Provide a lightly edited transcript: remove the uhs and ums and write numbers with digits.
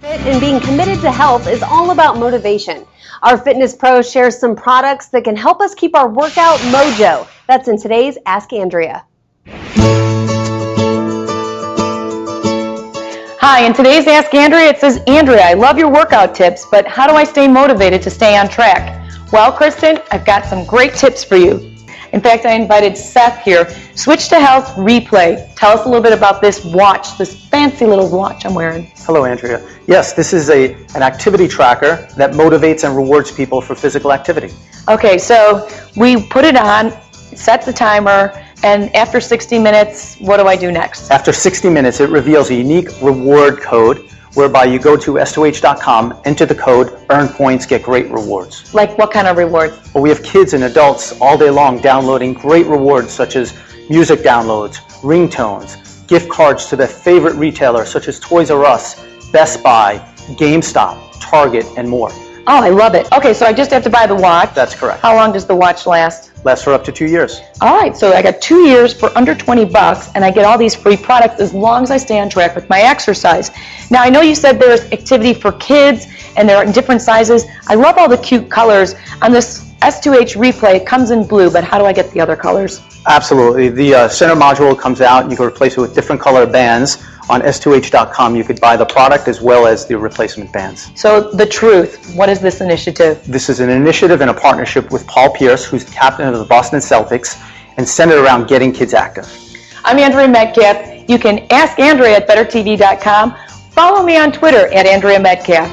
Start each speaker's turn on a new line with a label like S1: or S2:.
S1: Fit and being committed to health is all about motivation. Our fitness pro shares some products that can help us keep our workout mojo. That's in today's Ask Andrea.
S2: Hi, in today's Ask Andrea, it says, Andrea, I love your workout tips, but how do I stay motivated to stay on track? Well, Kristen, I've got some great tips for you. In fact, I invited Seth here. Switch to Health Replay. Tell us a little bit about this watch, this fancy little watch I'm wearing.
S3: Hello, Andrea. Yes, this is an activity tracker that motivates and rewards people for physical activity.
S2: Okay, so we put it on, set the timer, and after 60 minutes, what do I do next?
S3: After 60 minutes, it reveals a unique reward code whereby you go to s2h.com, enter the code, earn points, get great rewards.
S2: Like what kind of rewards?
S3: Well, we have kids and adults all day long downloading great rewards such as music downloads, ringtones, gift cards to their favorite retailers such as Toys R Us, Best Buy, GameStop, Target, and more.
S2: Oh, I love it. Okay, so I just have to buy the watch.
S3: That's correct.
S2: How long does the watch last?
S3: Lasts for up to 2 years.
S2: All right, so I got 2 years for under 20 bucks, and I get all these free products as long as I stay on track with my exercise. Now, I know you said there's activity for kids, and they're in different sizes. I love all the cute colors. On this S2H Replay, it comes in blue, but how do I get the other colors?
S3: Absolutely. The center module comes out, and you can replace it with different color bands. On s2h.com, you could buy the product as well as the replacement bands.
S2: So, the truth, what is this initiative?
S3: This is an initiative and a partnership with Paul Pierce, who's the captain of the Boston Celtics, and centered around getting kids active.
S2: I'm Andrea Metcalf. You can ask Andrea at bettertv.com. Follow me on Twitter at Andrea Metcalf.